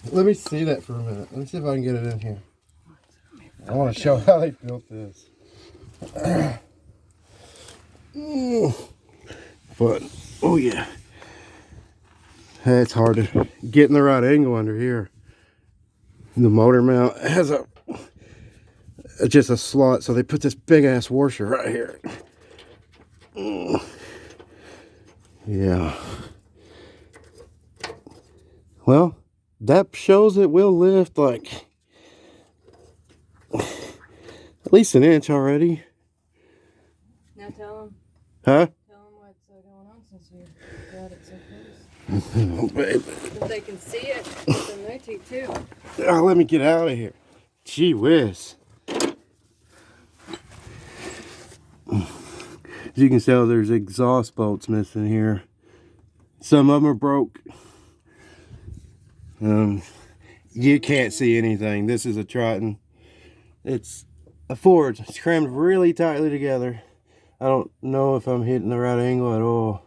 Let me see that for a minute. Let me see if I can get it in here. I want to show how they built this. But, oh yeah. It's hard to get in the right angle under here. The motor mount has just a slot, so they put this big ass washer right here. Yeah. Well, that shows it will lift like at least an inch already. Now tell them. Huh? Tell them what's going on since you got it so close. Oh, baby. If they can see it, then they do too. Oh, let me get out of here. Gee whiz. As you can tell, there's exhaust bolts missing here. Some of them are broke. You can't see anything. This is a Tritan. It's a Ford. It's crammed really tightly together. I don't know if I'm hitting the right angle at all.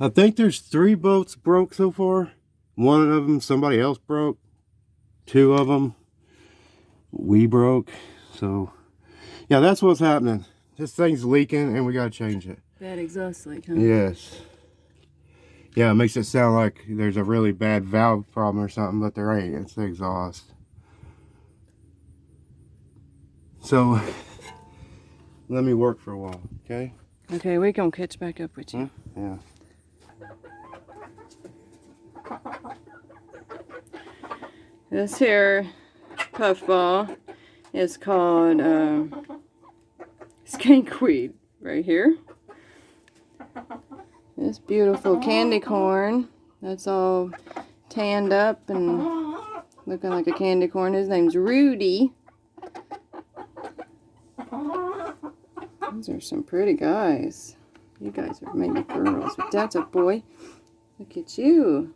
I think there's 3 bolts broke so far. One of them somebody else broke. 2 of them we broke. So yeah, that's what's happening. This thing's leaking and we gotta change it. Bad exhaust leak, huh? Yes. Yeah, it makes it sound like there's a really bad valve problem or something, but there ain't. It's the exhaust. So let me work for a while, okay? Okay, we gonna catch back up with you. Yeah. This here puffball is called skankweed right here. This beautiful candy corn that's all tanned up and looking like a candy corn. His name's Rudy. These are some pretty guys. You guys are maybe girls, but that's a boy. Look at you.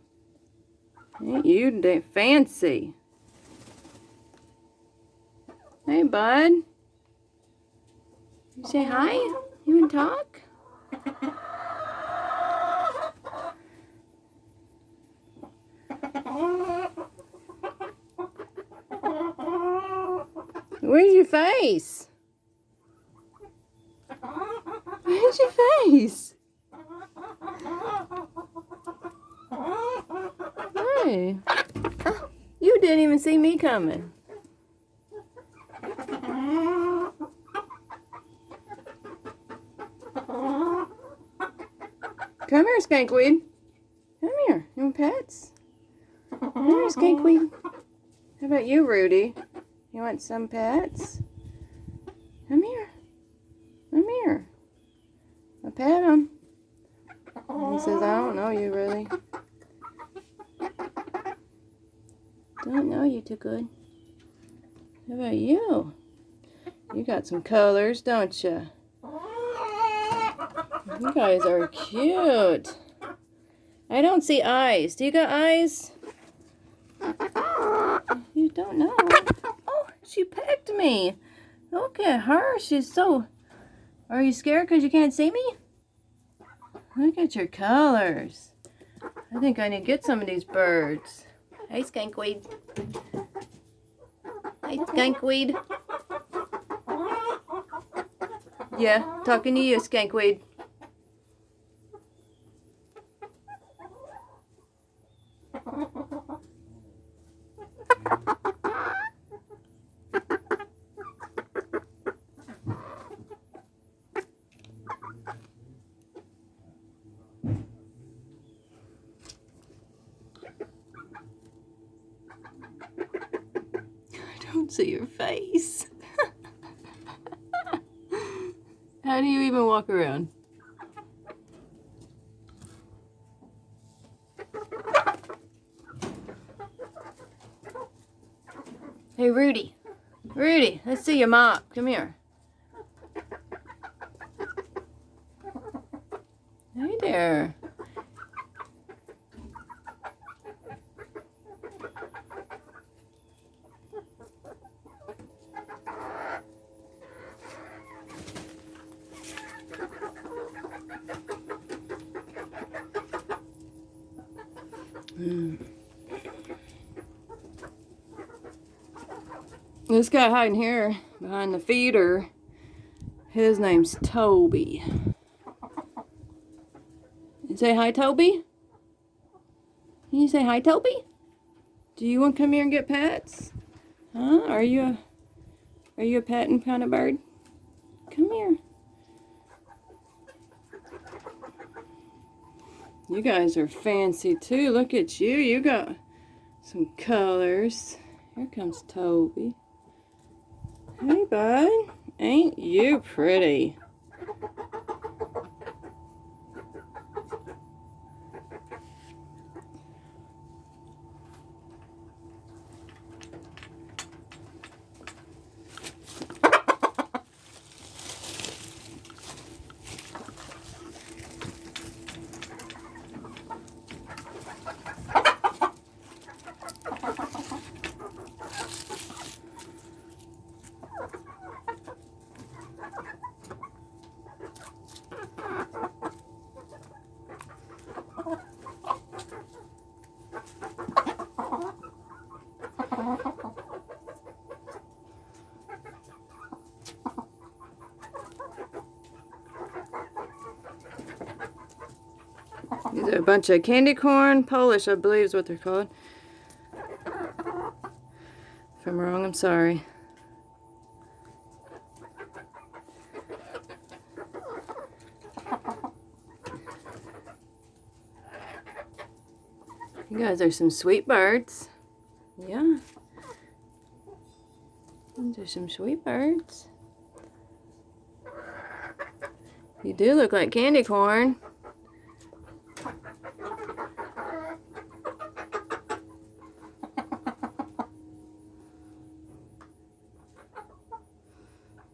Ain't you fancy? Hey, bud. You say hi? You want to talk? Where's your face? Where's your face? Hey. You didn't even see me coming. Come here, skankweed. Come here. You want pets? Come here, skankweed. How about you, Rudy? You want some pets? Come here. Come here. I pet him. He says, I don't know you really. Don't know you too good. How about you? You got some colors, don't you? You guys are cute. I don't see eyes. Do you got eyes? You don't know. Oh, she pecked me. Look at her. She's so... Are you scared because you can't see me? Look at your colors. I think I need to get some of these birds. Hey, skankweed. Hey, skankweed. Yeah, talking to you, skankweed. I don't see your face. How do you even walk around? Hey, Rudy. Rudy, let's see your mop. Come here. Hey there. This guy hiding here behind the feeder, his name's Toby. Say hi, Toby. Can you say hi, Toby? Do you want to come here and get pets? Huh? Are you a petting kind of bird? Come here. You guys are fancy too. Look at you. You got some colors. Here comes Toby. Hey, bud. Ain't you pretty? These are a bunch of candy corn, Polish, I believe is what they're called. If I'm wrong, I'm sorry. You guys are some sweet birds. Yeah. These are some sweet birds. You do look like candy corn.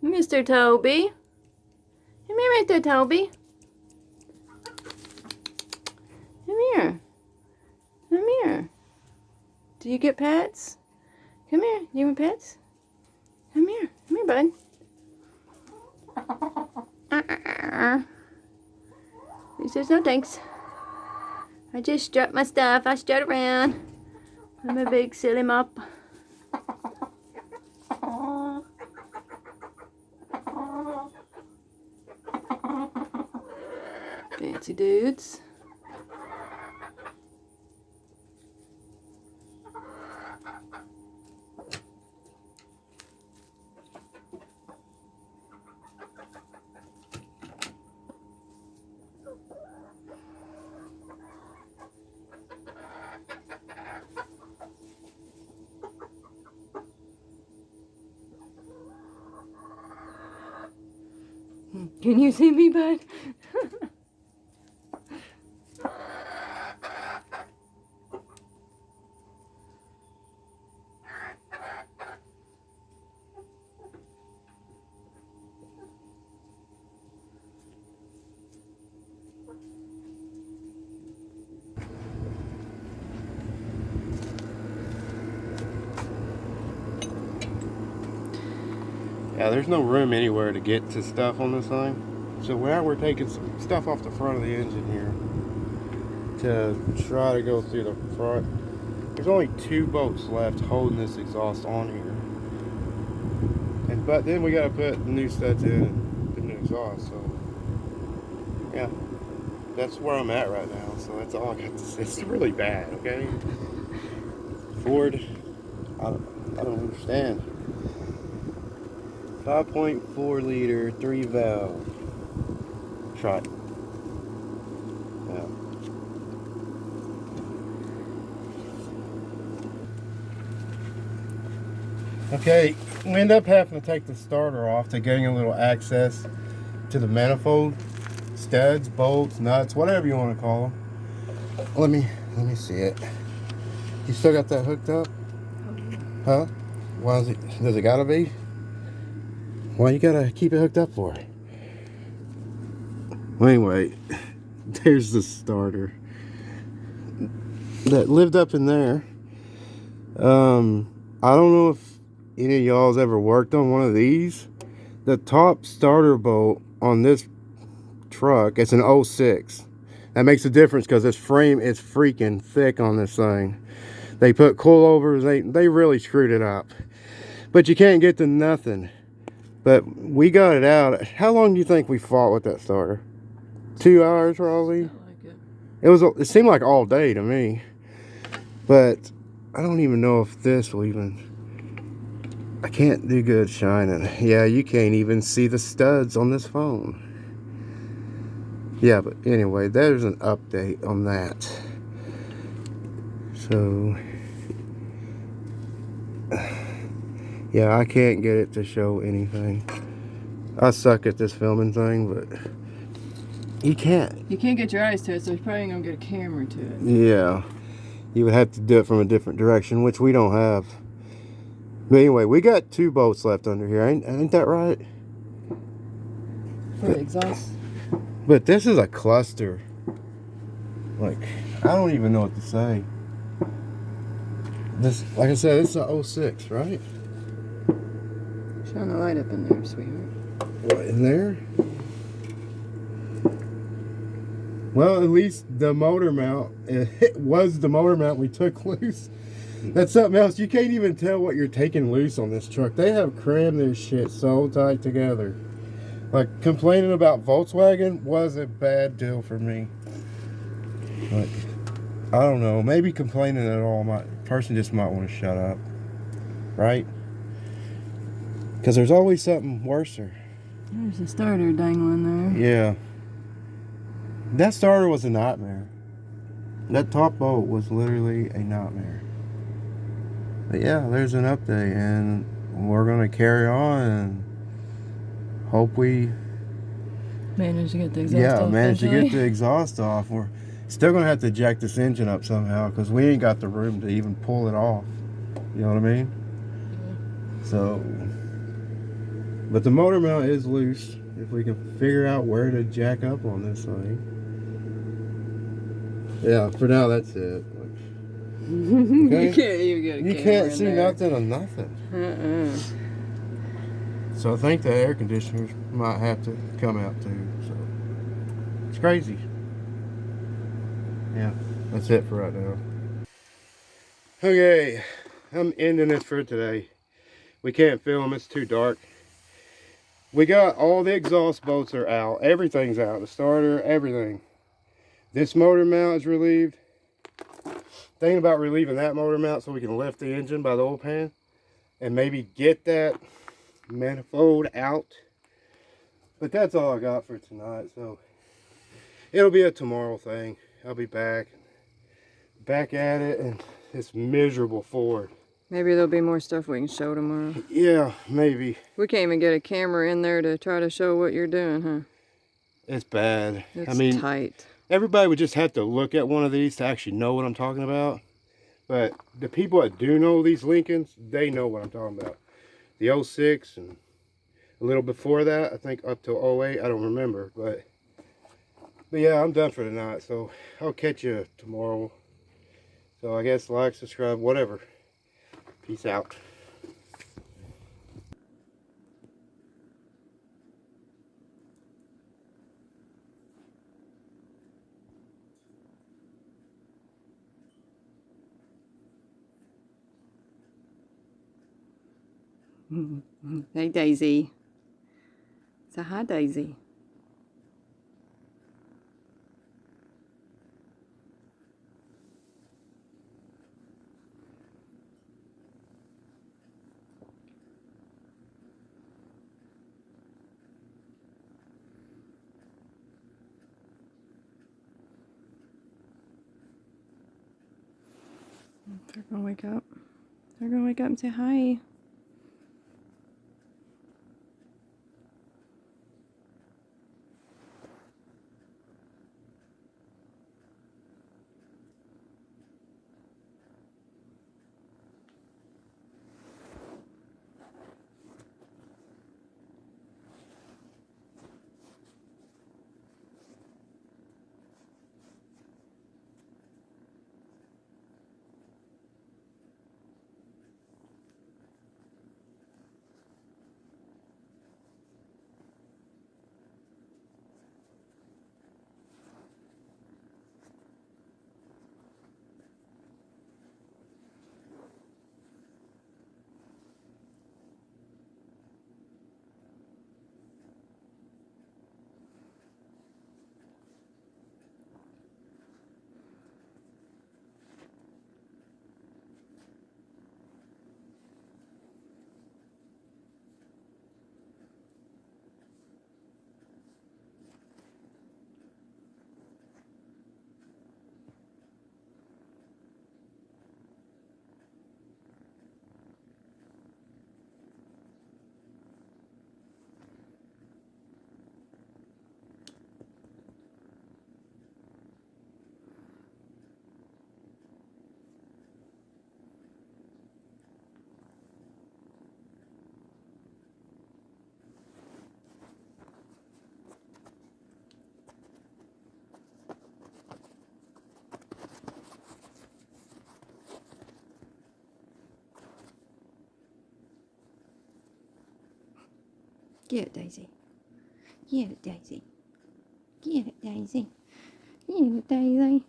Mr. Toby. Come here, Mr. Toby. Come here. Come here. Do you get pets? Come here. Do you want pets? Come here. Come here, bud. He says, no thanks. I just strut my stuff. I strut around. I'm a big silly mop. Fancy dudes. Can you see me, bud? Yeah, there's no room anywhere to get to stuff on this thing. So now we're taking some stuff off the front of the engine here to try to go through the front. There's only 2 bolts left holding this exhaust on here. But then we got to put the new studs in and the new exhaust. So yeah, that's where I'm at right now. So that's all I got to say. It's really bad, okay? Ford, I don't understand. 5.4 liter, 3 valve Tritan. Yeah. Okay, we end up having to take the starter off to gain a little access to the manifold, studs, bolts, nuts, whatever you want to call them. Let me see it. You still got that hooked up? Huh? Why is it? Does it gotta be? Why you gotta keep it hooked up for? Well, anyway, there's the starter that lived up in there. I don't know if any of y'all's ever worked on one of these. The top starter bolt on this truck, it's an 06. That makes a difference because this frame is freaking thick on this thing. They put coilovers, they really screwed it up. but you can't get to nothing. But we got it out. How long do you think we fought with that starter? 2 hours probably. It seemed like all day to me. But I don't even know if this will even. I can't do good shining. Yeah, you can't even see the studs on this phone. Yeah, but anyway, there's an update on that. So, yeah, I can't get it to show anything. I suck at this filming thing, but you can't. You can't get your eyes to it, so you're probably gonna get a camera to it. Yeah, you would have to do it from a different direction, which we don't have. But anyway, we got 2 bolts left under here. Ain't that right? For the exhaust. But this is a cluster. Like, I don't even know what to say. This, like I said, it's a 06, right? Shine the light up in there, sweetheart. What, in there? Well, at least the motor mount, it was the motor mount we took loose. That's something else. You can't even tell what you're taking loose on this truck. They have crammed this shit so tight together. Like, complaining about Volkswagen was a bad deal for me. Like, I don't know. Maybe complaining at all, person just might want to shut up. Right? Because there's always something worser. There's a starter dangling there. Yeah. That starter was a nightmare. That top bolt was literally a nightmare. But yeah, there's an update, and we're going to carry on and hope we manage to get the exhaust off. Manage to get the exhaust off. We're still going to have to jack this engine up somehow because we ain't got the room to even pull it off. You know what I mean? Yeah. So, but the motor mount is loose. If we can figure out where to jack up on this thing. Yeah, for now that's it. Okay? You can't even get a camera. You can't in see there. nothing of nothing. So I think the air conditioners might have to come out too. So it's crazy. Yeah, that's it for right now. Okay, I'm ending this for today. We can't film, it's too dark. We got all the exhaust bolts are out. Everything's out. The starter, everything. This motor mount is relieved. Thinking about relieving that motor mount so we can lift the engine by the oil pan and maybe get that manifold out. But that's all I got for tonight, so it'll be a tomorrow thing. I'll be back at it, and it's miserable Ford. Maybe there'll be more stuff we can show tomorrow. Yeah, maybe. We can't even get a camera in there to try to show what you're doing, huh? It's bad. It's tight. Everybody would just have to look at one of these to actually know what I'm talking about. But the people that do know these Lincolns, they know what I'm talking about. The 06 and a little before that, I think up to 08, I don't remember. But yeah, I'm done for tonight. So I'll catch you tomorrow. So I guess like, subscribe, whatever. Peace out. Hey, Daisy. Say hi, Daisy. They're gonna wake up. They're gonna wake up and say hi. Get it, Daisy. Get it, Daisy. Get it, Daisy. Get it, Daisy.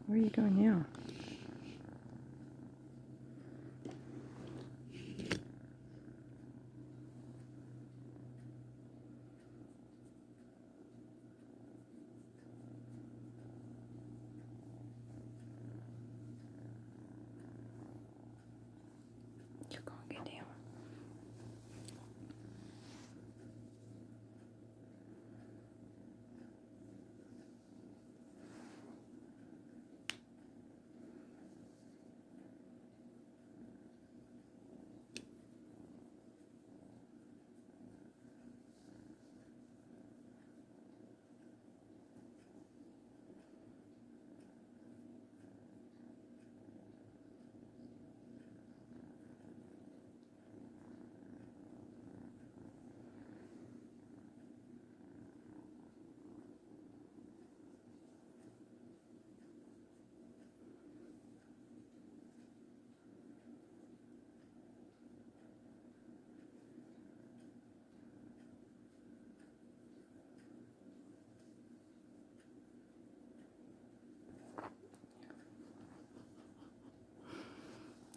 Where are you going now? You're going to get down.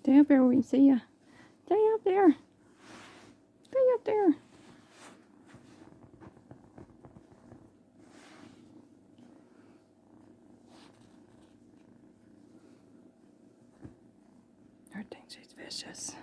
Stay up there where we can see ya. Stay up there. Stay up there. Her thinks she's vicious.